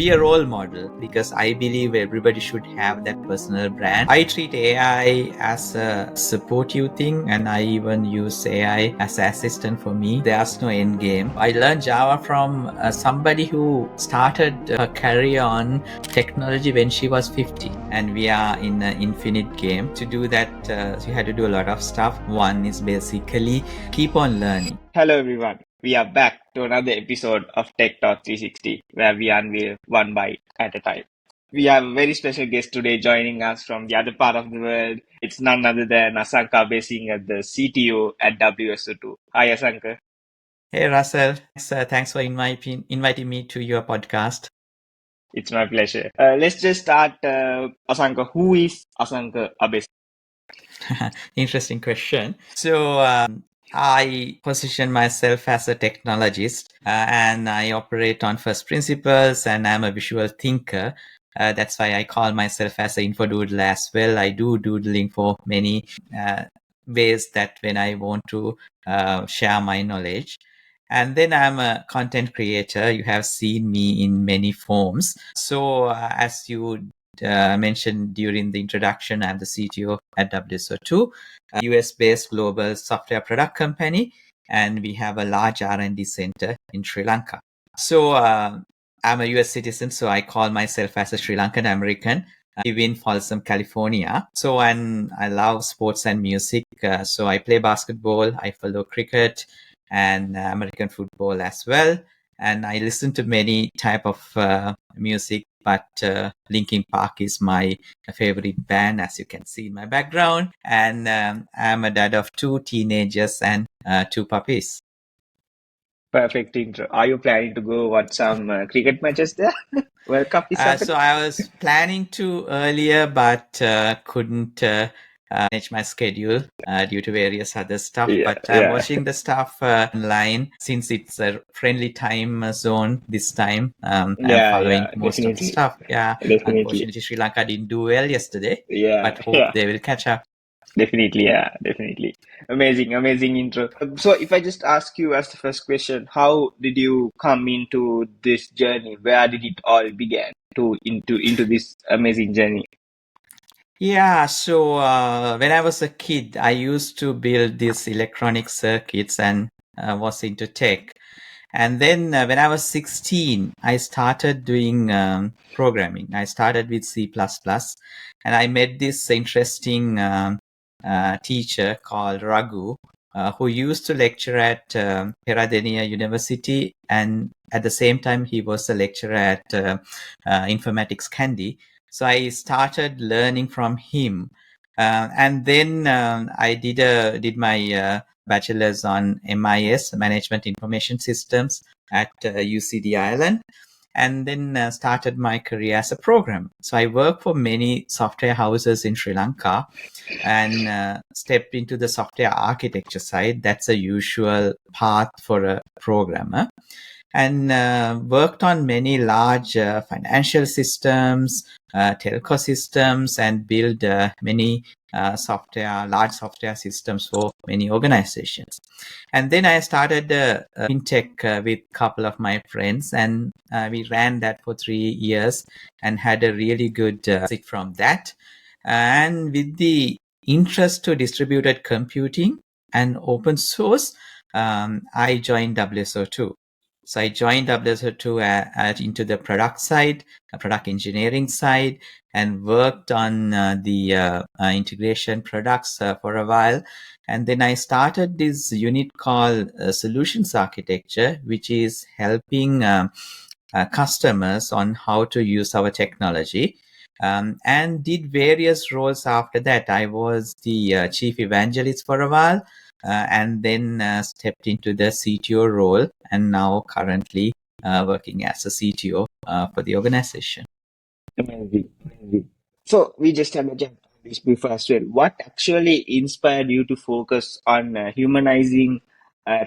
be a role model because I believe everybody should have that personal brand. I treat AI as a supportive thing, and I even use AI as an assistant for me. There's no end game. I learned Java from somebody who started her career on technology when she was 50, and we are in an infinite game. To do that, you had to do a lot of stuff. One is basically keep on learning. Hello everyone, we are back to another episode of Tech Talk 360 where we unveil one bite at a time. We have a very special guest today joining us from the other part of the world. It's none other than Asanka Abeysinghe, the CTO at WSO2. Hi Asanka. Hey Russell, thanks for inviting me to your podcast. It's my pleasure. Let's just start. Asanka, who is Asanka Abeysinghe? Interesting question. So I position myself as a technologist and I operate on first principles, and I'm a visual thinker. That's why I call myself as an info doodler as well. I do doodling for many ways that when I want to share my knowledge. And then I'm a content creator. You have seen me in many forms. So as you mentioned during the introduction, I'm the CTO at WSO2, a US-based global software product company, and we have a large R&D center in Sri Lanka. So I'm a US citizen, so I call myself as a Sri Lankan American. I live in Folsom, California. So and I love sports and music. So I play basketball, I follow cricket and American football as well. And I listen to many type of music, but Linkin Park is my favorite band, as you can see in my background. And I'm a dad of 2 teenagers and 2 puppies. Perfect intro. Are you planning to go watch some cricket matches there? World Cup is So happening. I was planning to earlier, but couldn't manage my schedule due to various other stuff. Yeah, But I'm yeah, watching the stuff online since it's a friendly time zone this time. I'm following yeah, most of the definitely, stuff. Yeah, definitely. unfortunately, Sri Lanka didn't do well yesterday, Yeah, but hope yeah, they will catch up. definitely, yeah, definitely. Amazing, amazing intro. So if I just ask you as the first question, how did you come into this journey? Where did it all begin to into this amazing journey? Yeah, so when I was a kid, I used to build these electronic circuits and was into tech. And then when I was 16, I started doing programming. I started with C++, and I met this interesting teacher called Raghu, who used to lecture at Peradeniya University, and at the same time, he was a lecturer at Informatics Kandy. So I started learning from him, and then I did my bachelor's on MIS, Management Information Systems, at UCD Ireland, and then started my career as a programmer. So I worked for many software houses in Sri Lanka and stepped into the software architecture side. That's a usual path for a programmer. And worked on many large financial systems, telco systems, and build many large software systems for many organizations. And then I started fintech with a couple of my friends, and we ran that for 3 years and had a really good exit from that. And with the interest to distributed computing and open source, I joined WSO2. So I joined WSO2 into the product side, product engineering side, and worked on the integration products for a while. And then I started this unit called Solutions Architecture, which is helping customers on how to use our technology. And did various roles after that. I was the chief evangelist for a while, and then stepped into the CTO role, and now currently working as a CTO for the organization. Amazing, amazing. So we just have a chat on this before as well. What actually inspired you to focus on humanizing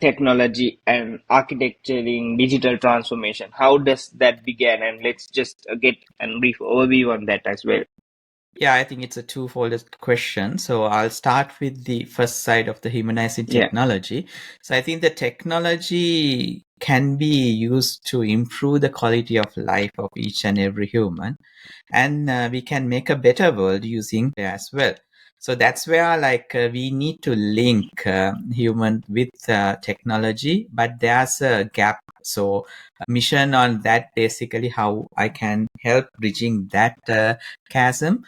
technology and architecturing digital transformation? How does that begin? And let's just get a brief overview on that as well. Yeah, I think it's a twofold question. So I'll start with the first side of the humanizing Yeah. technology. So I think the technology can be used to improve the quality of life of each and every human, and we can make a better world using as well. So that's where we need to link human with technology, but there's a gap. So mission on that, basically how I can help bridging that chasm.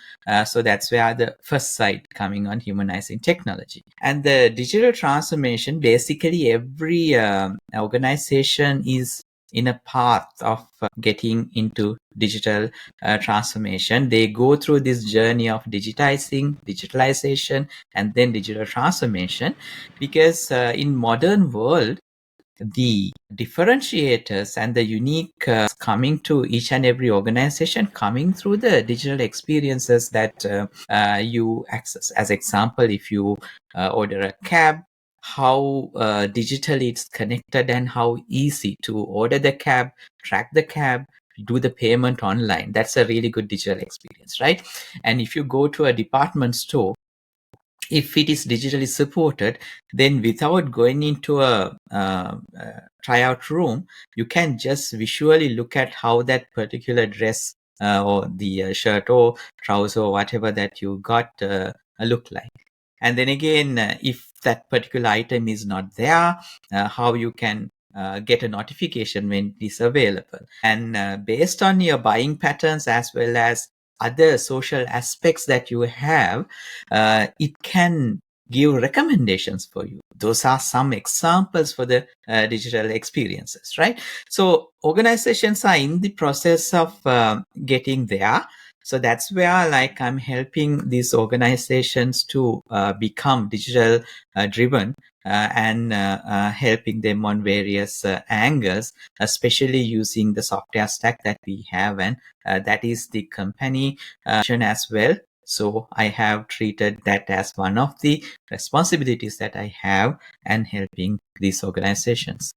So that's where the first side coming on humanizing technology. And the digital transformation, basically every organization is in a path of getting into digital transformation. They go through this journey of digitalization, and then digital transformation, because in modern world, the differentiators and the unique coming to each and every organization coming through the digital experiences that you access. As example, if you order a cab, how digitally it's connected and how easy to order the cab, track the cab, do the payment online. That's a really good digital experience, right? And if you go to a department store, if it is digitally supported, then without going into a tryout room, you can just visually look at how that particular dress or the shirt or trouser or whatever that you got look like. And then again, if that particular item is not there, how you can get a notification when it is available. And based on your buying patterns as well as other social aspects that you have, it can give recommendations for you. Those are some examples for the digital experiences, right? So organizations are in the process of getting there. So that's where I'm helping these organizations to become digital driven, and helping them on various angles, especially using the software stack that we have, and that is the company vision as well. So I have treated that as one of the responsibilities that I have, and helping these organizations.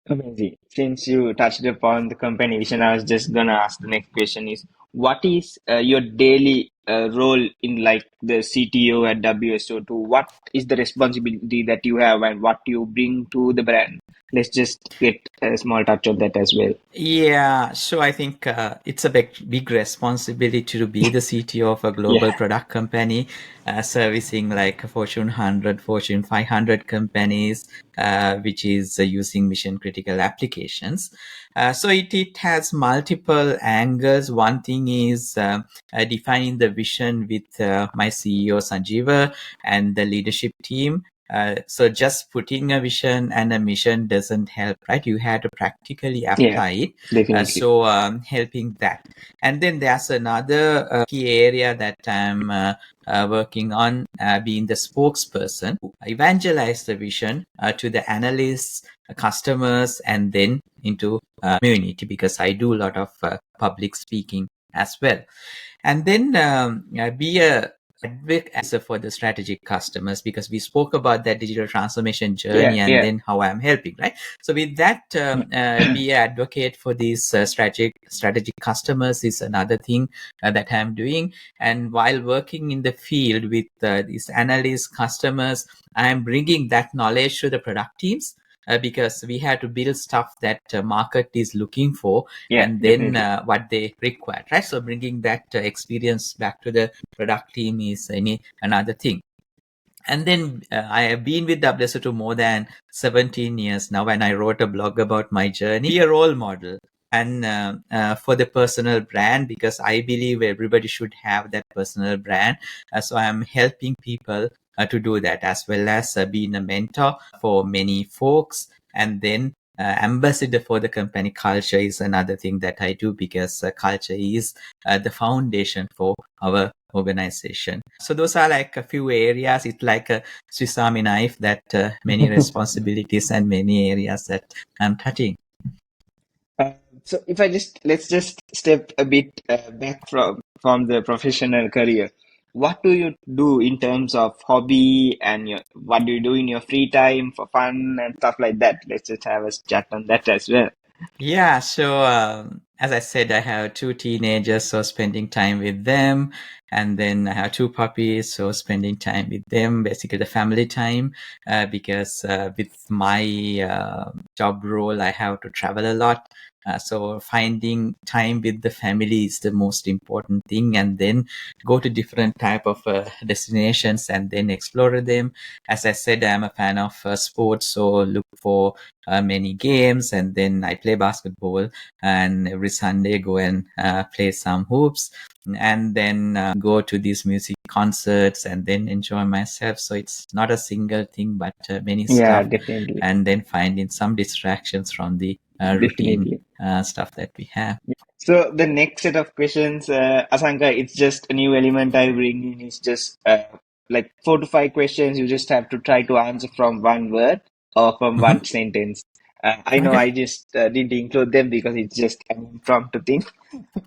Amazing. Since you touched upon the company vision, I was just gonna ask the next question is what is your daily role in like the CTO at WSO2? What is the responsibility that you have and what you bring to the brand? Let's just get a small touch of that as well. Yeah, so I think it's a big responsibility to be the CTO of a global Yeah. product company, servicing like Fortune 100, Fortune 500 companies, which is using mission critical applications. So it has multiple angles. One thing is defining the vision with my CEO Sanjeeva and the leadership team. So just putting a vision and a mission doesn't help, right? You have to practically Yeah, apply it. definitely. So helping that. And then there's another key area that I'm working on, being the spokesperson who evangelize the vision to the analysts, customers, and then into community, because I do a lot of public speaking as well. And then be a advocate for the strategic customers, because we spoke about that digital transformation Yeah, journey and yeah. then how I'm helping, right? So with that, be an advocate for these strategic customers is another thing that I'm doing. And while working in the field with these analysts, customers, I'm bringing that knowledge to the product teams, because we had to build stuff that market is looking for, Yeah, and then definitely. what they require, right? So bringing that experience back to the product team is another thing. And then I have been with WSO2 more than 17 years now, and I wrote a blog about my journey. Be a role model, and for the personal brand, because I believe everybody should have that personal brand. So I'm helping people to do that, as well as being a mentor for many folks. And then ambassador for the company culture is another thing that I do, because culture is the foundation for our organization. So those are like a few areas. It's like a Swiss Army knife, that many responsibilities and many areas that I'm touching. Uh, so if I just let's just step a bit back from the professional career. What do you do in terms of hobby and your what do you do in your free time for fun and stuff like that? Let's just have a chat on that as well. Yeah, so as I said, I have two teenagers, so spending time with them. And then I have two puppies, so spending time with them, basically the family time, because with my job role, I have to travel a lot. So finding time with the family is the most important thing, and then go to different type of destinations and then explore them. As I said, I'm a fan of sports, so look for many games, and then I play basketball, and every Sunday go and play some hoops, and then go to these music concerts and then enjoy myself. So it's not a single thing, but many Yeah, stuff, definitely. and then finding some distractions from the routine Definitely. stuff that we have. So the next set of questions, Asanka, it's just a new element I bring in. It's just like 4 to 5 questions. You just have to try to answer from one word or from one Hmm. sentence. I know Okay. I just didn't include them because it's just an impromptu thing,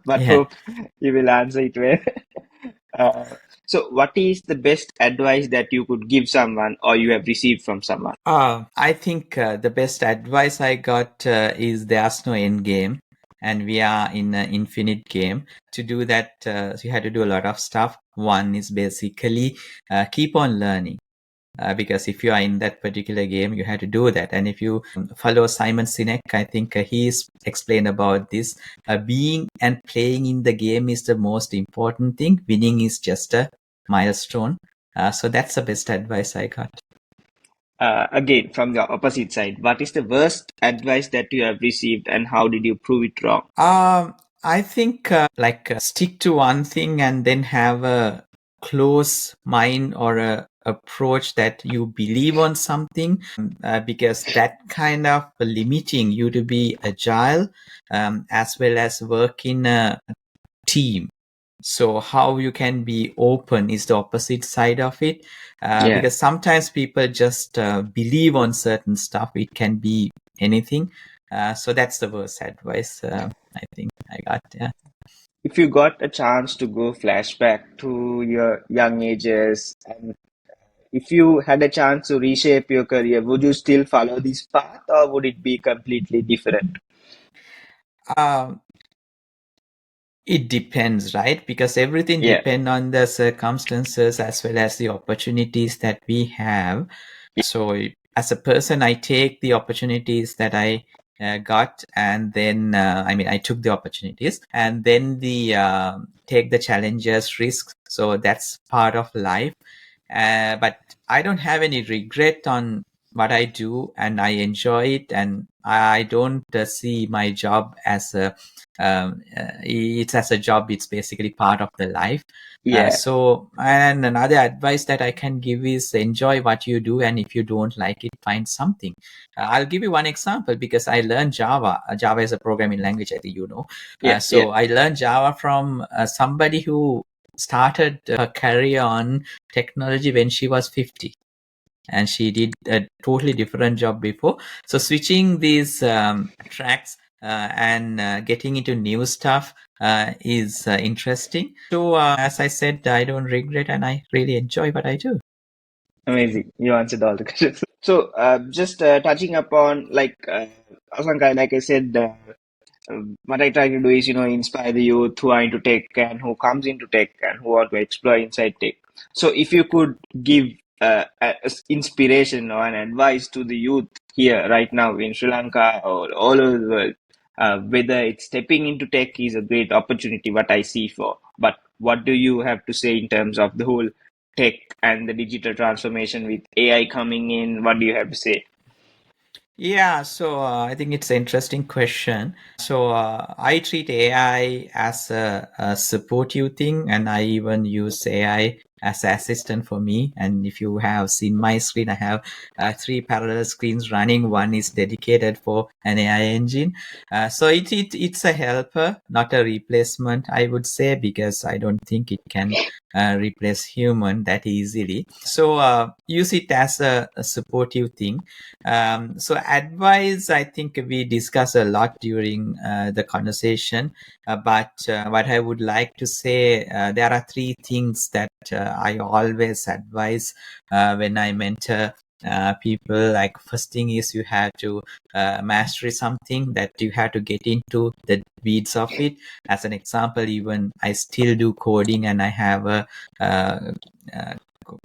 but Yeah. hope you will answer it well. Uh, so, what is the best advice that you could give someone or you have received from someone? I think the best advice I got is there's no end game, and we are in an infinite game. To do that, you had to do a lot of stuff. One is basically keep on learning. Because if you are in that particular game, you have to do that. And if you follow Simon Sinek, I think he's explained about this. Being and playing in the game is the most important thing. Winning is just a milestone. So that's the best advice I got. Again, from the opposite side, what is the worst advice that you have received and how did you prove it wrong? I think stick to one thing and then have a close mind or a approach that you believe on something, because that kind of limiting you to be agile, as well as work in a team. So how you can be open is the opposite side of it, Yeah. because sometimes people just believe on certain stuff. It can be anything. So that's the worst advice I think I got. Yeah. If you got a chance to go flashback to your young ages and if you had a chance to reshape your career, would you still follow this path or would it be completely different? Um, it depends, right? Because everything Yeah. depends on the circumstances as well as the opportunities that we have. So as a person, I take the opportunities that I got, and then I took the opportunities, and then the take the challenges, risks. So that's part of life. But I don't have any regret on what I do, and I enjoy it, and I don't see my job as a it's as a job. It's basically part of the life. Yeah. So, and another advice that I can give is enjoy what you do, and if you don't like it, find something. I'll give you one example because I learned Java. Java is a programming language, I think you know. Yeah. Yeah. So I learned Java from somebody who started her career on technology when she was 50, and she did a totally different job before. So switching these tracks and getting into new stuff is interesting. So as I said, I don't regret, and I really enjoy what I do. Amazing. You answered all the questions. So, just touching upon Asanka, like I said, what I try to do is, inspire the youth who are into tech and who comes into tech and who want to explore inside tech. So, if you could give inspiration or an advice to the youth here right now in Sri Lanka or all over the world, whether it's stepping into tech is a great opportunity, what I see for, but what do you have to say in terms of the whole tech and the digital transformation with AI coming in? What do you have to say? Yeah, so I think it's an interesting question. So I treat AI as a supportive thing, and I even use AI as an assistant for me. And if you have seen my screen, I have three parallel screens running. One is dedicated for an AI engine. So it's a helper, not a replacement, I would say, because I don't think it can replace human that easily. So use it as a supportive thing. So advice, I think we discuss a lot during the conversation, but what I would like to say, there are three things that I always advise when I mentor people, like, first thing is you have to mastery something, that you have to get into the weeds of it. As an example, even I still do coding, and I have a uh, uh,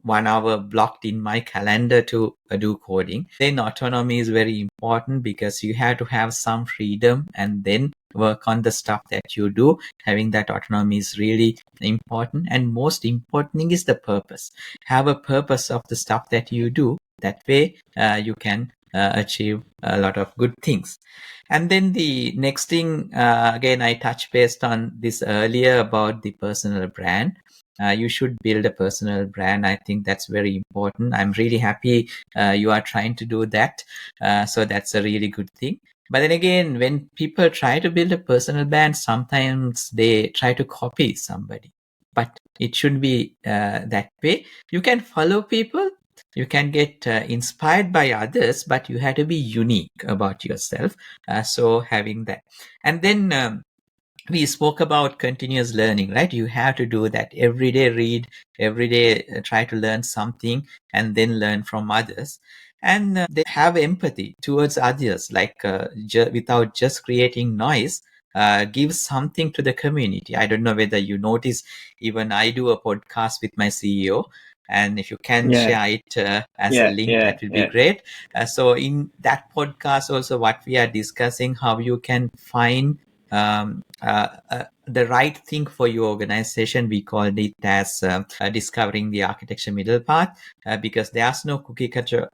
1 hour blocked in my calendar to do coding. Then autonomy is very important, because you have to have some freedom and then work on the stuff that you do. Having that autonomy is really important. And most important thing is the purpose. Have a purpose of the stuff that you do. That way you can achieve a lot of good things. And then the next thing, again, I touched based on this earlier about the personal brand. You should build a personal brand. I think that's very important. I'm really happy you are trying to do that. So that's a really good thing. But then again, when people try to build a personal brand, sometimes they try to copy somebody. But it should be that way. You can follow people, you can get inspired by others, but you have to be unique about yourself. So having that. And then we spoke about continuous learning, right? You have to do that every day, read every day, try to learn something, and then learn from others. And they have empathy towards others, like without just creating noise. Give something to the community. I don't know whether you notice, even I do a podcast with my CEO, and if you can Yeah, share it as a yeah, link, yeah, that will be yeah. great. So in that podcast also, what we are discussing, how you can find the right thing for your organization. We called it as discovering the architecture middle path, because there's no cookie cutter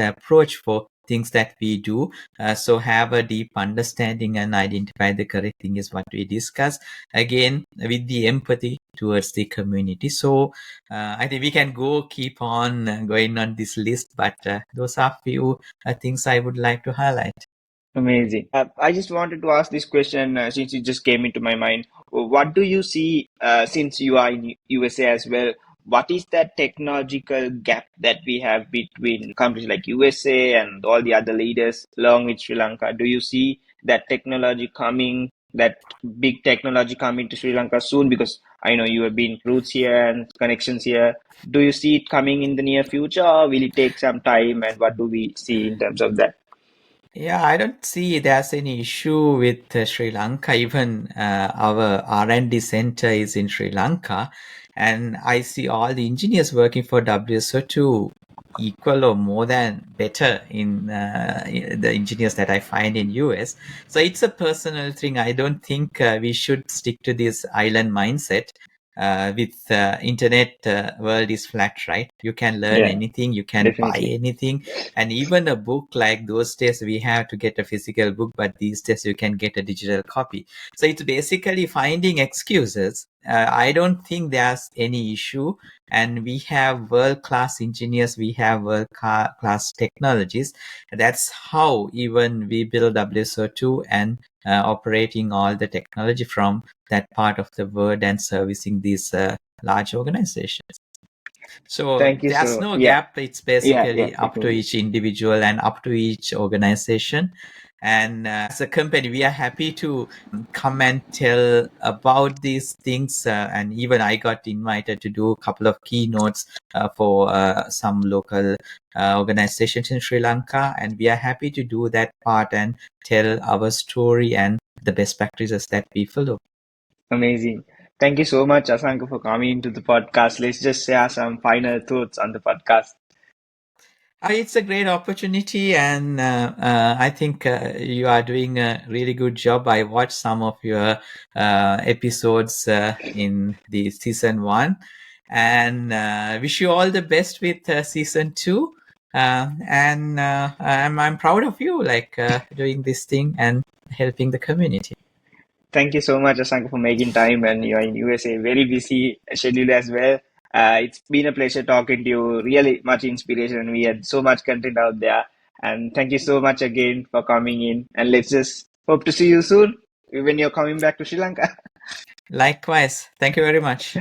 approach for things that we do. So have a deep understanding and identify the correct thing is what we discuss, again with the empathy towards the community. So I think we can keep on going on this list, but those are few things I would like to highlight. Amazing. I just wanted to ask this question since it just came into my mind. What do you see since you are in USA as well? What is that technological gap that we have between countries like USA and all the other leaders along with Sri Lanka? Do you see that technology coming, that big technology coming to Sri Lanka soon? Because I know you have been roots here and connections here. Do you see it coming in the near future, or will it take some time? And what do we see in terms of that? Yeah, I don't see there's any issue with Sri Lanka. Even our R&D center is in Sri Lanka, and I see all the engineers working for WSO2 equal or more than better in the engineers that I find in US. So it's a personal thing. I don't think we should stick to this island mindset. With internet, world is flat, right? You can learn Yeah, anything, you can buy definitely. anything, and even a book, like those days we have to get a physical book, but these days you can get a digital copy. So it's basically finding excuses. I don't think there's any issue. And we have world-class engineers, we have world-class technologies. That's how even we build WSO2 and operating all the technology from that part of the world and servicing these large organizations. So Thank you there's so no yeah, gap. It's yeah, basically up to definitely. each individual and up to each organization. And as a company, we are happy to come and tell about these things. And even I got invited to do a couple of keynotes for some local organizations in Sri Lanka. And we are happy to do that part and tell our story and the best practices that we follow. Amazing. Thank you so much, Asanka, for coming into the podcast. Let's just share some final thoughts on the podcast. It's a great opportunity, and I think you are doing a really good job. I watched some of your episodes in the season one, and wish you all the best with season two. And I'm proud of you, like doing this thing and helping the community. Thank you so much, Asanka, for making time. And you're in USA, very busy schedule as well. It's been a pleasure talking to you. Really much inspiration. We had so much content out there. And thank you so much again for coming in. And let's just hope to see you soon when you're coming back to Sri Lanka. Likewise, thank you very much.